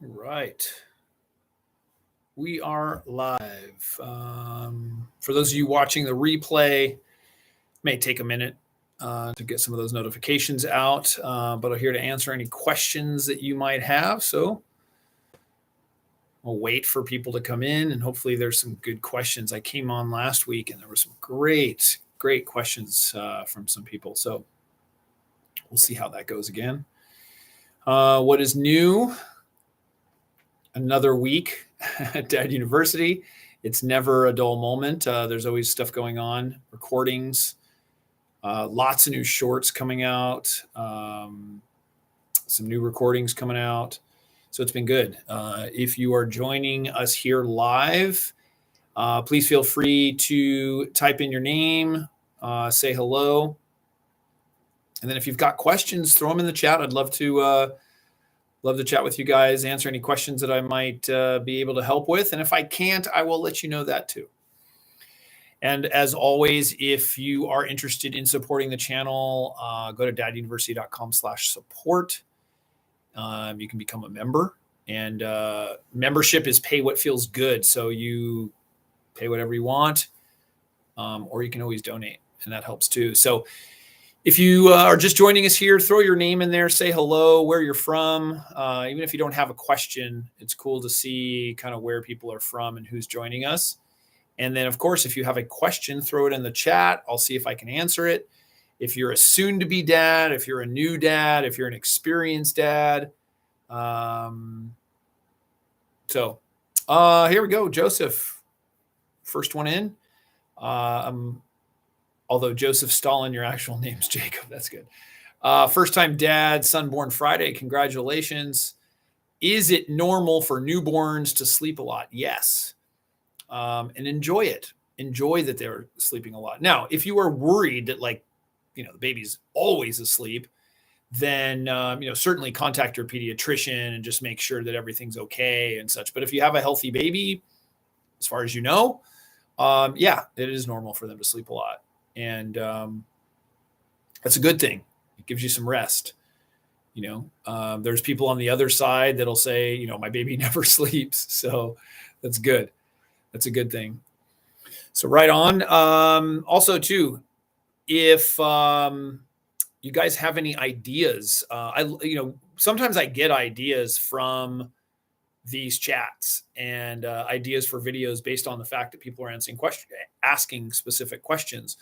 Right. We are live. For those of you watching the replay, may take a minute to get some of those notifications out, but I'm here to answer any questions that you might have. So I'll wait for people to come in, and hopefully there's some good questions. I came on last week, and there were some great questions from some people. So we'll see how that goes again. What is new? Another week at Dad University. It's never a dull moment. There's always stuff going on, recordings, lots of new shorts coming out, some new recordings coming out. So it's been good. If you are joining us here live, please feel free to type in your name, say hello. And then if you've got questions, throw them in the chat. I'd love to chat with you guys, answer any questions that I might be able to help with. And if I can't, I will let you know that too. And as always, if you are interested in supporting the channel, go to daduniversity.com/support. You can become a member, and membership is pay what feels good. So you pay whatever you want, or you can always donate, and that helps too. So if you are just joining us here, throw your name in there, say hello, where you're from. Even if you don't have a question, it's cool to see kind of where people are from and who's joining us. And then, of course, if you have a question, throw it in the chat. I'll see if I can answer it. If you're a soon-to-be dad, if you're a new dad, if you're an experienced dad. So here we go, Joseph. First one in. Although Joseph Stalin, your actual name's Jacob. That's good. First-time dad, son born Friday. Congratulations. Is it normal for newborns to sleep a lot? Yes. And enjoy it. Enjoy that they're sleeping a lot. Now, if you are worried that the baby's always asleep, then, certainly contact your pediatrician and just make sure that everything's okay and such. But if you have a healthy baby, as far as you know, it is normal for them to sleep a lot. And that's a good thing. It gives you some rest. There's people on the other side that'll say, my baby never sleeps. So that's good. That's a good thing. So right on. Also too, if you guys have any ideas, sometimes I get ideas from these chats and ideas for videos based on the fact that people are asking specific questions,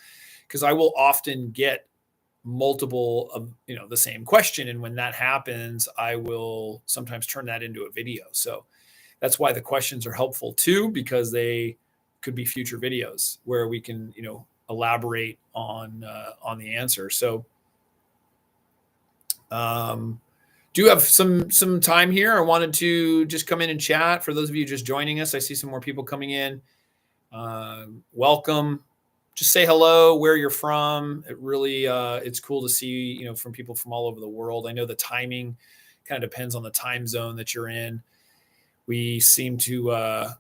because I will often get multiple of the same question, and when that happens, I will sometimes turn that into a video. So that's why the questions are helpful too, because they could be future videos where we can elaborate on the answer. So do have some time here. I wanted to just come in and chat. For those of you just joining us, I see some more people coming in. Welcome. Just say hello, where you're from. It really, it's cool to see, from people from all over the world. I know the timing kind of depends on the time zone that you're in. We seem to, I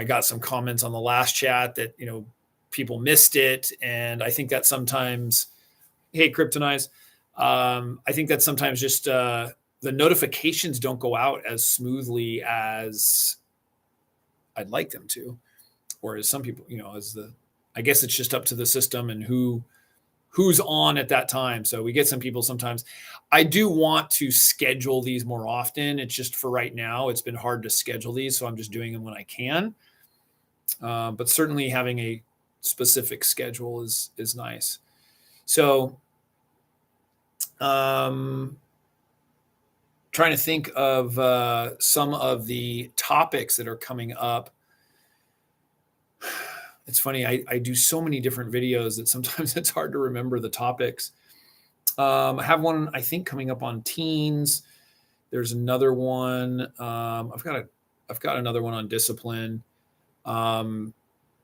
got some comments on the last chat that, people missed it. And I think that sometimes, hey, Kryptonize, I think that sometimes just the notifications don't go out as smoothly as I'd like them to, or as some people, I guess it's just up to the system and who's on at that time. So we get some people sometimes. I do want to schedule these more often. It's just for right now, it's been hard to schedule these. So I'm just doing them when I can. But certainly having a specific schedule is nice. So trying to think of some of the topics that are coming up. It's funny, I do so many different videos that sometimes it's hard to remember the topics. I have one, I think, coming up on teens. There's another one. I've got another one on discipline. A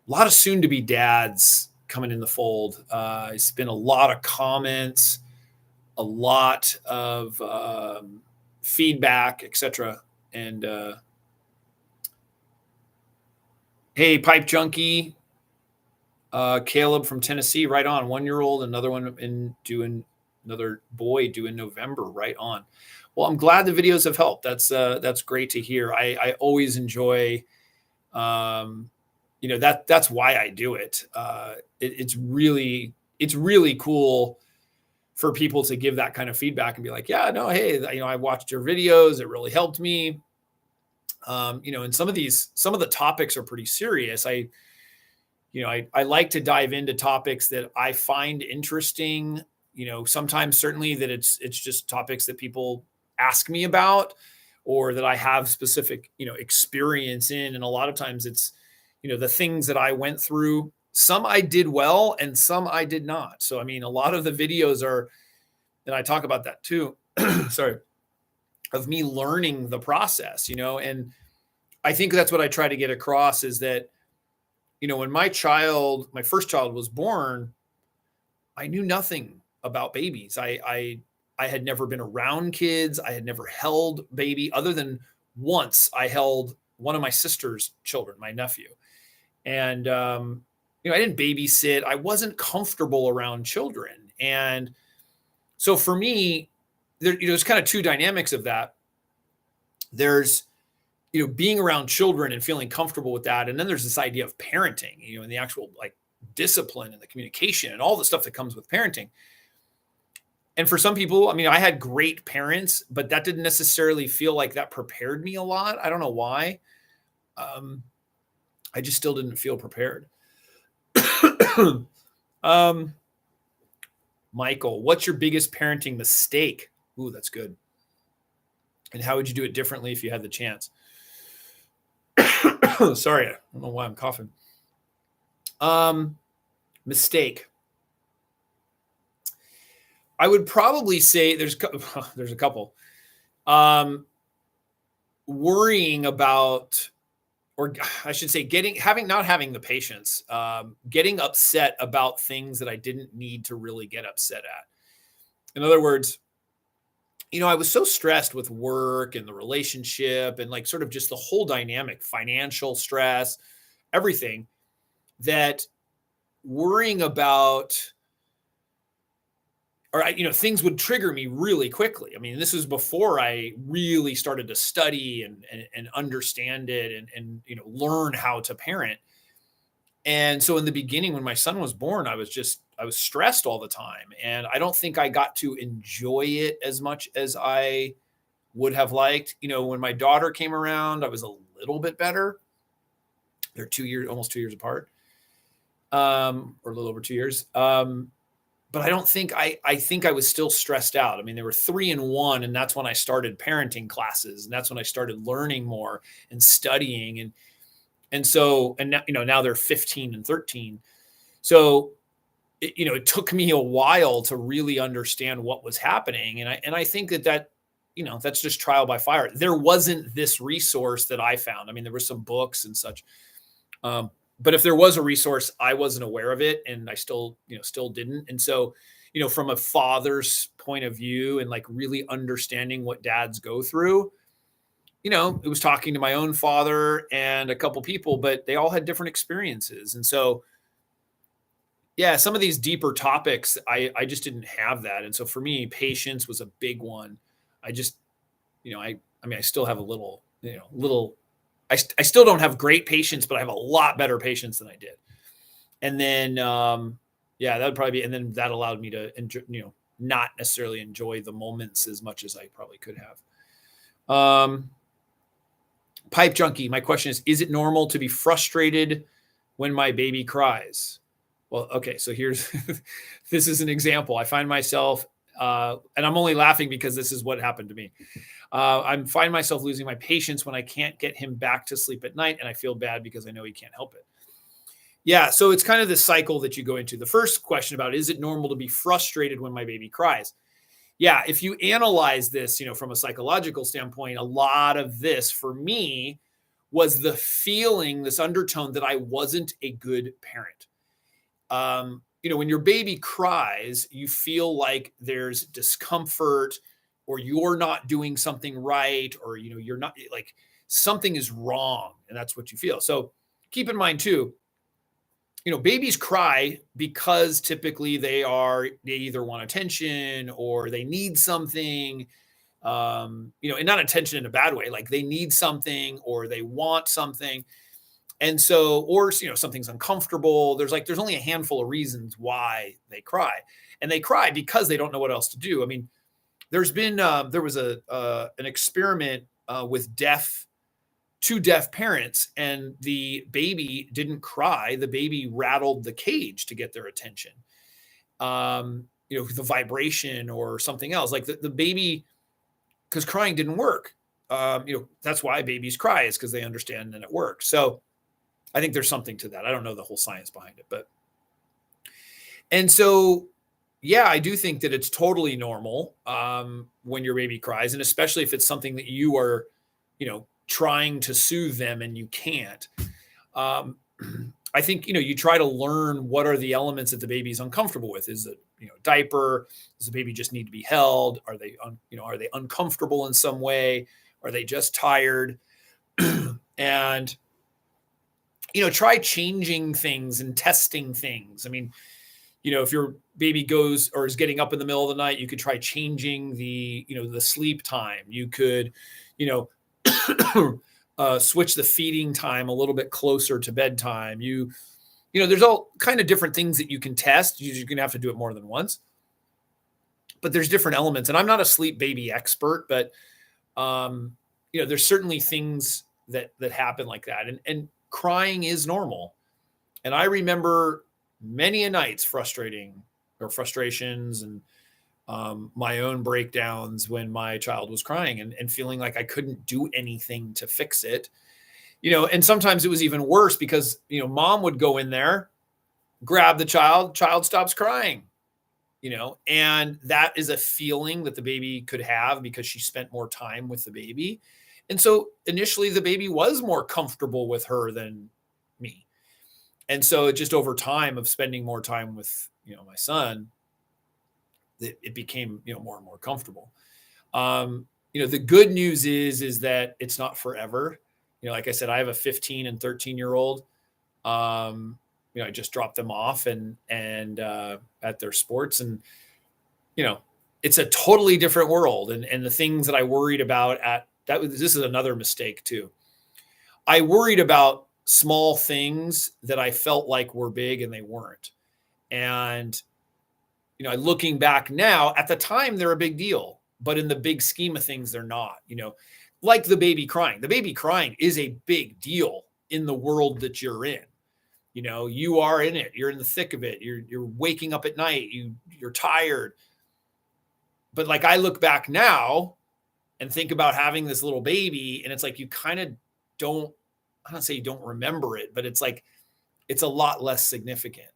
lot of soon-to-be dads coming in the fold. It's been a lot of comments, a lot of feedback, etc. And hey, Pipe Junkie. Caleb from Tennessee, right on. 1-year-old, another one another boy due in November, right on. Well, I'm glad the videos have helped. That's great to hear. I always enjoy, um, that's why I do it. It's really cool for people to give that kind of feedback and be like, yeah, no, hey, I watched your videos. It really helped me. And some of the topics are pretty serious. I like to dive into topics that I find interesting. Sometimes certainly that it's just topics that people ask me about or that I have specific, experience in. And a lot of times it's, the things that I went through. Some I did well and some I did not. So, I mean, a lot of the videos are, and I talk about that too. Sorry, of me learning the process, and I think that's what I try to get across is that, when my first child was born, I knew nothing about babies. I had never been around kids. I had never held baby other than once I held one of my sister's children, my nephew. And, I didn't babysit. I wasn't comfortable around children. And so for me, there's kind of two dynamics of that. There's, being around children and feeling comfortable with that. And then there's this idea of parenting, and the actual like discipline and the communication and all the stuff that comes with parenting. And for some people, I mean, I had great parents, but that didn't necessarily feel like that prepared me a lot. I don't know why. I just still didn't feel prepared. um, Michael, what's your biggest parenting mistake? Ooh, that's good. And how would you do it differently if you had the chance? Sorry, I don't know why I'm coughing. Mistake. I would probably say there's a couple. Worrying about, or I should say, not having the patience, getting upset about things that I didn't need to really get upset at. In other words, I was so stressed with work and the relationship and like sort of just the whole dynamic, financial stress, everything, that worrying about, or things would trigger me really quickly. I mean, this was before I really started to study and understand it and learn how to parent. And so in the beginning, when my son was born, I was stressed all the time. And I don't think I got to enjoy it as much as I would have liked. When my daughter came around, I was a little bit better. They're almost 2 years apart, or a little over 2 years. But I don't think I think I was still stressed out. I mean, they were 3 and 1, and that's when I started parenting classes, and that's when I started learning more and studying. And so, and now they're 15 and 13. So, it took me a while to really understand what was happening. And I think that, that's just trial by fire. There wasn't this resource that I found. I mean, there were some books and such. But if there was a resource, I wasn't aware of it, and I still didn't. And so, from a father's point of view and like really understanding what dads go through, it was talking to my own father and a couple people, but they all had different experiences. And so, yeah, some of these deeper topics, I just didn't have that. And so for me, patience was a big one. I just, I mean, I still have a little, I still don't have great patience, but I have a lot better patience than I did. And then, yeah, that would probably be, and then that allowed me to, not necessarily enjoy the moments as much as I probably could have. Pipe Junkie, my question is it normal to be frustrated when my baby cries? Well, okay, so this is an example. I find myself, and I'm only laughing because this is what happened to me. I find myself losing my patience when I can't get him back to sleep at night, and I feel bad because I know he can't help it. Yeah, so it's kind of this cycle that you go into. The first question about, is it normal to be frustrated when my baby cries? Yeah, if you analyze this, from a psychological standpoint, a lot of this for me was the feeling, this undertone that I wasn't a good parent. When your baby cries, you feel like there's discomfort, or you're not doing something right, or you're not, like, something is wrong, and that's what you feel. So keep in mind too, babies cry because typically they either want attention or they need something. And not attention in a bad way. Like they need something or they want something. And so, or, something's uncomfortable. There's only a handful of reasons why they cry, and they cry because they don't know what else to do. I mean, there was an experiment with two deaf parents, and the baby didn't cry. The baby rattled the cage to get their attention. The vibration or something else, like the baby, because crying didn't work. That's why babies cry, is because they understand and it works. So I think there's something to that. I don't know the whole science behind it, and so, yeah, I do think that it's totally normal when your baby cries, and especially if it's something that you are, trying to soothe them and you can't. Um, I think, you try to learn what are the elements that the baby's uncomfortable with. Is it, diaper? Does the baby just need to be held? Are they, are they uncomfortable in some way? Are they just tired? And, try changing things and testing things. I mean, if your baby goes or is getting up in the middle of the night, you could try changing the sleep time. You could, switch the feeding time a little bit closer to bedtime. There's all kind of different things that you can test. You're going to have to do it more than once, but there's different elements. And I'm not a sleep baby expert, but there's certainly things that happen like that. And crying is normal. And I remember many a nights frustrations and my own breakdowns when my child was crying and feeling like I couldn't do anything to fix it. And sometimes it was even worse because, mom would go in there, grab the child stops crying, and that is a feeling that the baby could have because she spent more time with the baby. And so initially the baby was more comfortable with her than me. And so just over time of spending more time with, my son, it became, more and more comfortable. The good news is that it's not forever. Like I said, I have a 15 and 13-year-old. I just dropped them off and at their sports, and, it's a totally different world. And the things that I worried about this is another mistake too. I worried about small things that I felt like were big and they weren't. And, looking back now, at the time, they're a big deal, but in the big scheme of things, they're not, like the baby crying. The baby crying is a big deal in the world that you're in. You are in it. You're in the thick of it. You're waking up at night. You're tired. But like I look back now and think about having this little baby, and it's like you kind of don't, I don't say you don't remember it, but it's like it's a lot less significant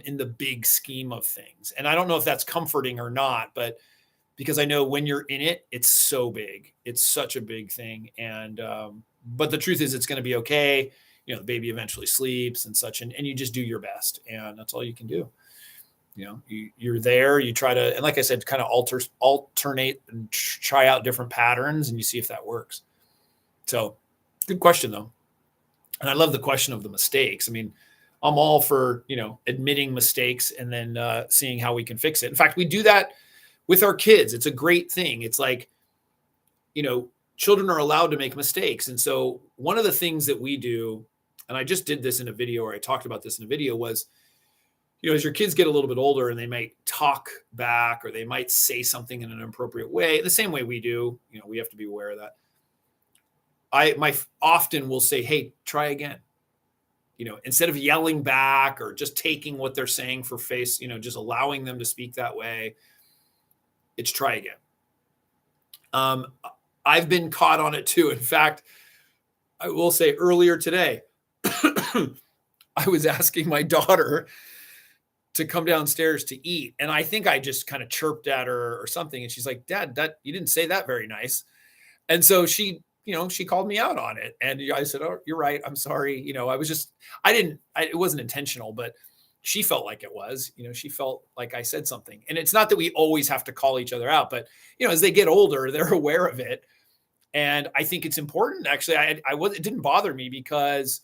in the big scheme of things. And I don't know if that's comforting or not, but because I know when you're in it, it's so big. It's such a big thing. And but the truth is it's going to be okay. The baby eventually sleeps and such, and you just do your best, and that's all you can do. You're there, you try to, and like I said, kind of alternate and try out different patterns, and you see if that works. So good question though. And I love the question of the mistakes. I mean, I'm all for, admitting mistakes and then seeing how we can fix it. In fact, we do that with our kids. It's a great thing. It's like, children are allowed to make mistakes. And so one of the things that we do, and I just did this in a video, or I talked about this in a video, was, as your kids get a little bit older and they might talk back or they might say something in an inappropriate way, the same way we do, we have to be aware of that. I often will say, hey, try again. Instead of yelling back or just taking what they're saying for face, just allowing them to speak that way, it's try again. I've been caught on it too. In fact, I will say earlier today, I was asking my daughter to come downstairs to eat. And I think I just kind of chirped at her or something. And she's like, Dad, you didn't say that very nice. And so she called me out on it. And I said, oh, you're right. I'm sorry. It wasn't intentional, but she felt like it was, she felt like I said something. And it's not that we always have to call each other out, but, as they get older, they're aware of it. And I think it's important. Actually, it didn't bother me because,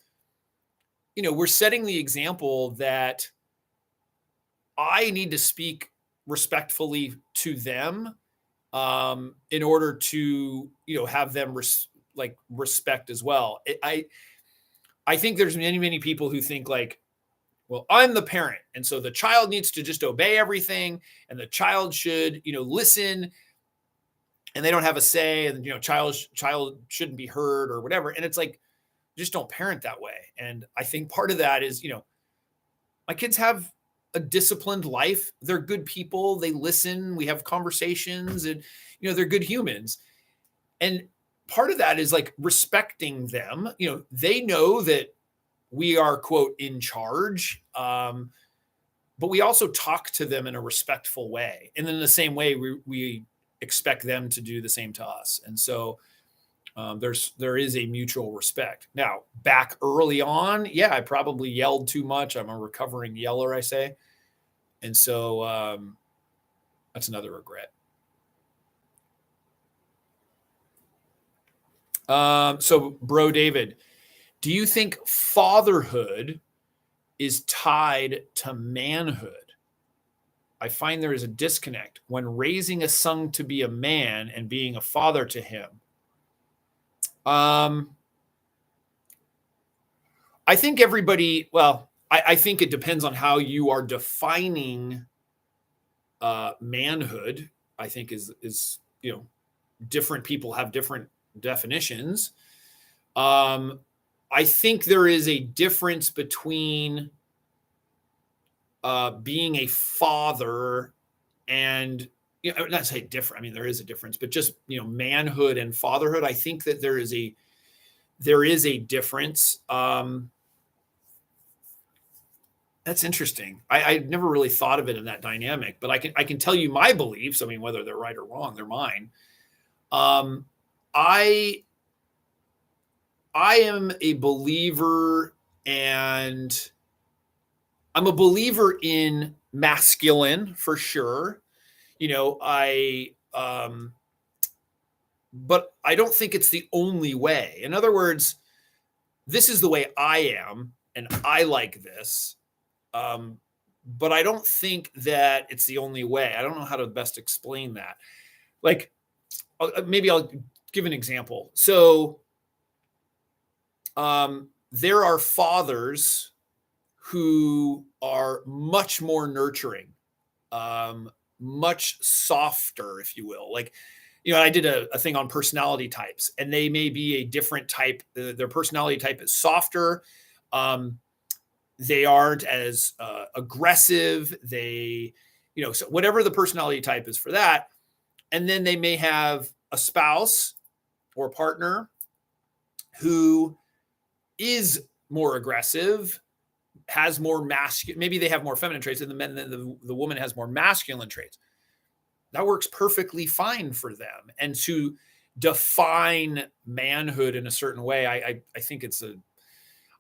we're setting the example that I need to speak respectfully to them in order to, have them respect as well. I think there's many people who think like, well, I'm the parent, and so the child needs to just obey everything, and the child should, listen, and they don't have a say, and child shouldn't be heard or whatever. And it's like, just don't parent that way. And I think part of that is, my kids have a disciplined life. They're good people. They listen. We have conversations, and they're good humans. And part of that is like respecting them. They know that we are, quote, in charge. But we also talk to them in a respectful way. And in the same way, we expect them to do the same to us. And so there is a mutual respect. Now, back early on, yeah, I probably yelled too much. I'm a recovering yeller, I say. And so that's another regret. So, Bro David, do you think fatherhood is tied to manhood? I find there is a disconnect when raising a son to be a man and being a father to him. I think I think it depends on how you are defining manhood. I think is different people have different definitions. I think there is a difference between being a father and, not say different. I mean, there is a difference, but just, manhood and fatherhood. I think that there is a difference. That's interesting. I've never really thought of it in that dynamic, but I can tell you my beliefs. I mean, whether they're right or wrong, they're mine. I am a believer, and I'm a believer in masculine for sure. But I don't think it's the only way. In other words, this is the way I am, and I like this. But I don't think that it's the only way. I don't know how to best explain that. Like, maybe I'll give an example. So, there are fathers who are much more nurturing, much softer, if you will. Like, I did a thing on personality types, and they may be a different type. Their personality type is softer. They aren't as aggressive. So whatever the personality type is for that. And then they may have a spouse or a partner who is more aggressive, has more masculine. Maybe they have more feminine traits, and the woman has more masculine traits. That works perfectly fine for them. And to define manhood in a certain way, I think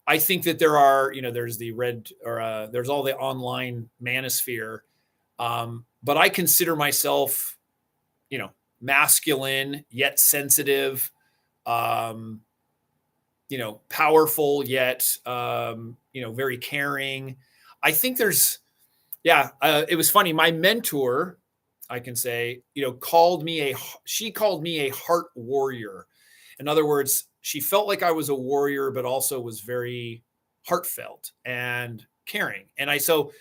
I think that there are, there's the there's all the online manosphere. But I consider myself, masculine yet sensitive, powerful yet, very caring. I think it was funny. My mentor, I can say, she called me a heart warrior. In other words, she felt like I was a warrior, but also was very heartfelt and caring. And so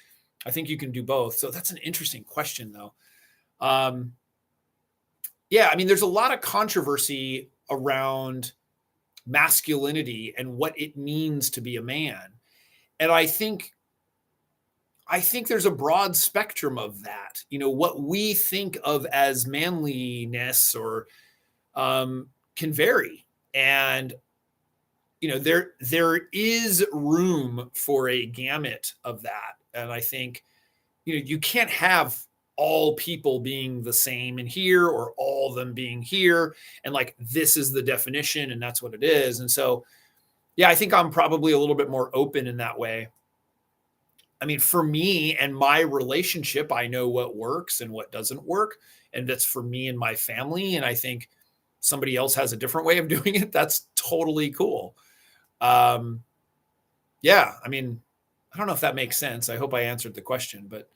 I think you can do both. So that's an interesting question, though. I mean, there's a lot of controversy around masculinity and what it means to be a man. And I think there's a broad spectrum of that. What we think of as manliness or can vary. And there is room for a gamut of that. And I think you can't have all people being the same in here, or all of them being here, and like this is the definition and that's what it is. And so I think I'm probably a little bit more open in that way. I mean, for me and my relationship, I know what works and what doesn't work, and that's for me and my family. And I think somebody else has a different way of doing it. That's totally cool. I mean, I don't know if that makes sense. I hope I answered the question, but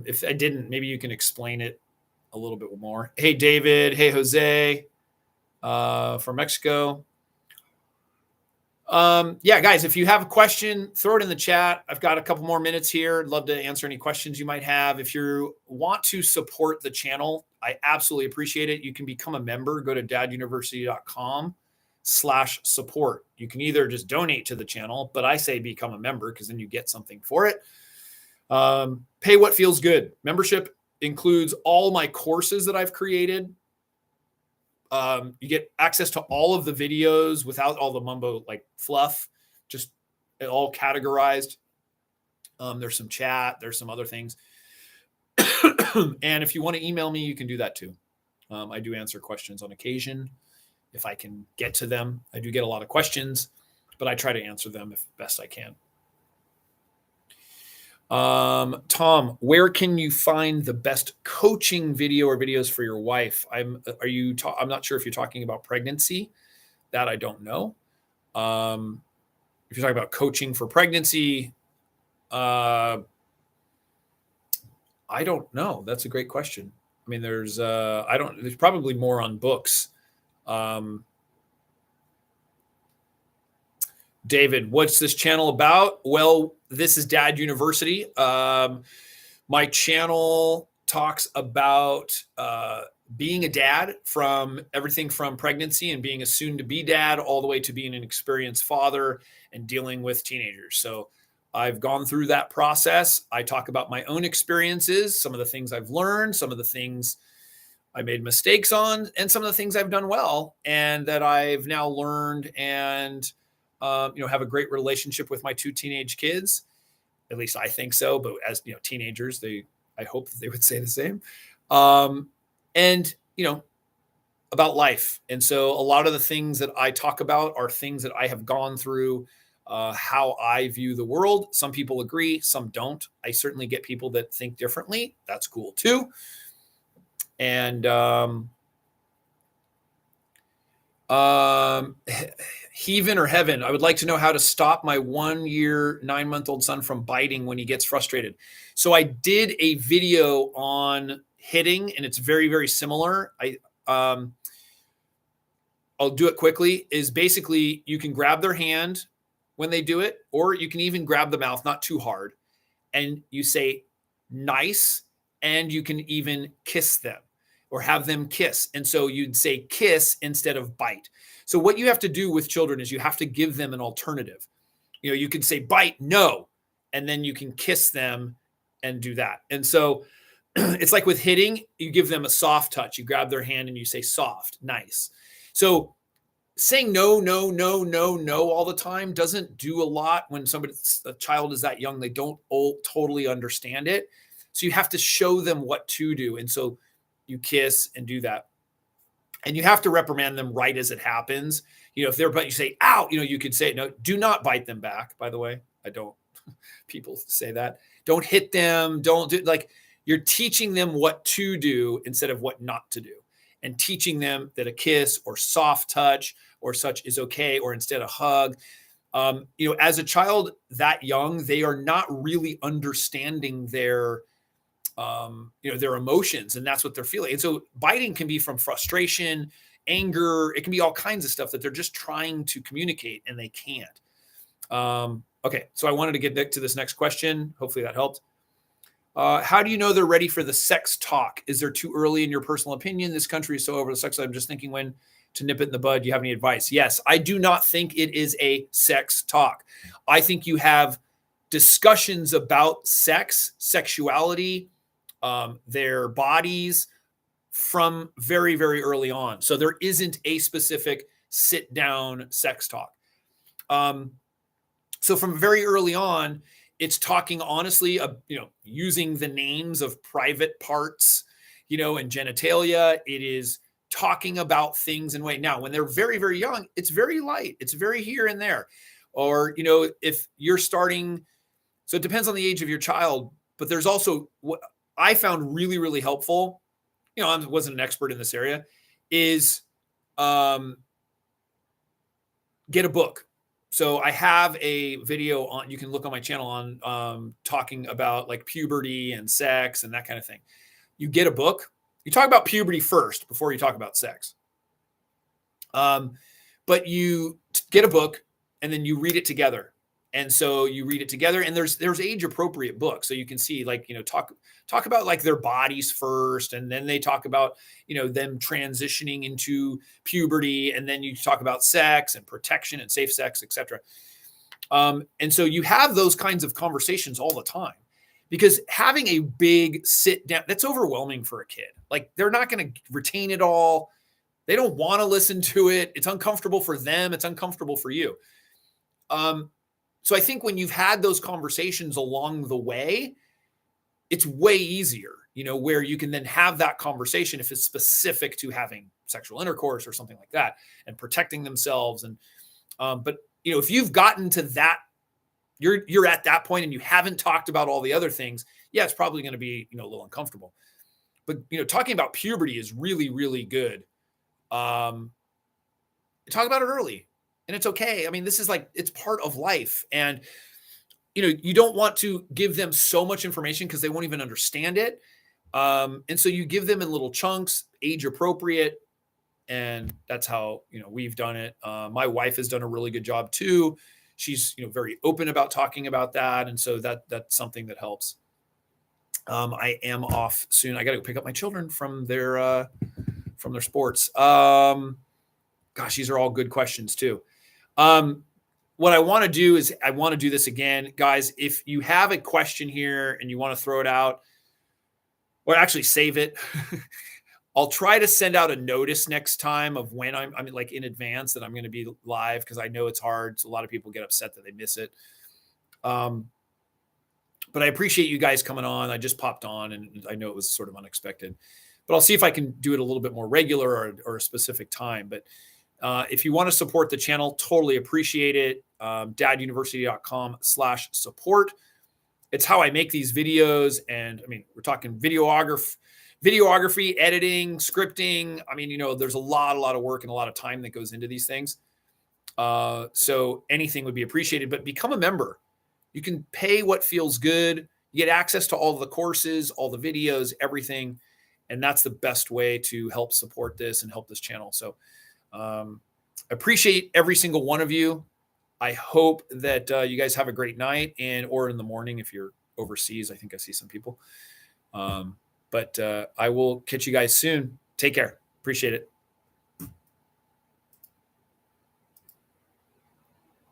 if I didn't, maybe you can explain it a little bit more. Hey, David. Hey, Jose from Mexico. Yeah, guys, if you have a question, throw it in the chat. I've got a couple more minutes here. I'd love to answer any questions you might have. If you want to support the channel, I absolutely appreciate it. You can become a member. Go to daduniversity.com/support. You can either just donate to the channel, but I say become a member because then you get something for it. Pay what feels good. Membership includes all my courses that I've created. You get access to all of the videos without all the mumbo like fluff, just all categorized. There's some chat, there's some other things. And if you want to email me, you can do that too. I do answer questions on occasion if I can get to them. I do get a lot of questions, but I try to answer them as best I can. Tom, where can you find the best coaching video or videos for your wife? I'm not sure if you're talking about pregnancy. That I don't know. If you're talking about coaching for pregnancy, I don't know. That's a great question. I mean, there's probably more on books. David, what's this channel about? Well, this is Dad University. My channel talks about being a dad, from everything from pregnancy and being a soon-to-be dad all the way to being an experienced father and dealing with teenagers. So I've gone through that process. I talk about my own experiences, some of the things I've learned, some of the things I made mistakes on, and some of the things I've done well and that I've now learned and have a great relationship with my two teenage kids. At least I think so. But as teenagers, I hope that they would say the same. And about life. And so a lot of the things that I talk about are things that I have gone through, how I view the world. Some people agree, some don't. I certainly get people that think differently. That's cool too. And Heaven or heaven, I would like to know how to stop my 1 year, 9-month-old son from biting when he gets frustrated. So I did a video on hitting, and it's very, very similar. I'll do it quickly. Is basically you can grab their hand when they do it, or you can even grab the mouth, not too hard, and you say nice, and you can even kiss them or have them kiss. And so you'd say kiss instead of bite. So what you have to do with children is you have to give them an alternative. You can say bite, no, and then you can kiss them and do that. And so it's like with hitting, you give them a soft touch. You grab their hand and you say soft, nice. So saying no, no, no, no, no all the time doesn't do a lot. When a child is that young, they don't all totally understand it. So you have to show them what to do. And so you kiss and do that. And you have to reprimand them right as it happens. If they're biting, you say, ow, you could say, no, do not bite them back. By the way, I don't, people say that. Don't hit them. Don't do, you're teaching them what to do instead of what not to do, and teaching them that a kiss or soft touch or such is okay, or instead a hug. As a child that young, they are not really understanding their emotions, and that's what they're feeling. And so biting can be from frustration, anger. It can be all kinds of stuff that they're just trying to communicate and they can't. Okay. So I wanted to get to this next question. Hopefully that helped. How do you know they're ready for the sex talk? Is there too early in your personal opinion? This country is so over the sex. I'm just thinking when to nip it in the bud. Do you have any advice? Yes. I do not think it is a sex talk. I think you have discussions about sex, sexuality, their bodies from very, very early on. So there isn't a specific sit down sex talk. So from very early on, it's talking honestly, using the names of private parts, and genitalia. It is talking about things in way. Now, when they're very, very young, it's very light. It's very here and there. Or, if you're starting, so it depends on the age of your child, but there's also what I found really, really helpful, I wasn't an expert in this area, is get a book. So I have a video on, you can look on my channel on talking about like puberty and sex and that kind of thing. You get a book, You talk about puberty first before you talk about sex. But you get a book and then you read it together. And so you read it together, and there's age appropriate books. So you can see, like, talk about like their bodies first, and then they talk about, them transitioning into puberty, and then you talk about sex and protection and safe sex, etc. And so you have those kinds of conversations all the time, because having a big sit down, that's overwhelming for a kid. Like, they're not going to retain it all. They don't want to listen to it. It's uncomfortable for them. It's uncomfortable for you. So I think when you've had those conversations along the way, it's way easier, where you can then have that conversation if it's specific to having sexual intercourse or something like that, and protecting themselves. And, but if you've gotten to that, you're at that point and you haven't talked about all the other things, yeah, it's probably going to be, a little uncomfortable. But, talking about puberty is really, really good. Talk about it early, and it's okay. I mean, this is like, it's part of life. And, you don't want to give them so much information because they won't even understand it. And so you give them in little chunks, age appropriate. And that's how, we've done it. My wife has done a really good job too. She's, very open about talking about that. And so that's something that helps. I am off soon. I got to go pick up my children from their sports. Gosh, these are all good questions too. What I want to do is I want to do this again, guys. If you have a question here and you want to throw it out, or actually save it, I'll try to send out a notice next time of when I'm like in advance that I'm going to be live, because I know it's hard. So a lot of people get upset that they miss it. But I appreciate you guys coming on. I just popped on, and I know it was sort of unexpected, but I'll see if I can do it a little bit more regular, or a specific time. But if you want to support the channel, totally appreciate it. daduniversity.com/support. It's how I make these videos. And I mean, we're talking videography, editing, scripting. I mean, there's a lot of work and a lot of time that goes into these things. So anything would be appreciated, but become a member. You can pay what feels good. You get access to all of the courses, all the videos, everything. And that's the best way to help support this and help this channel. So appreciate every single one of you. I hope that you guys have a great night, or in the morning if you're overseas. I think I see some people. But I will catch you guys soon. Take care. Appreciate it.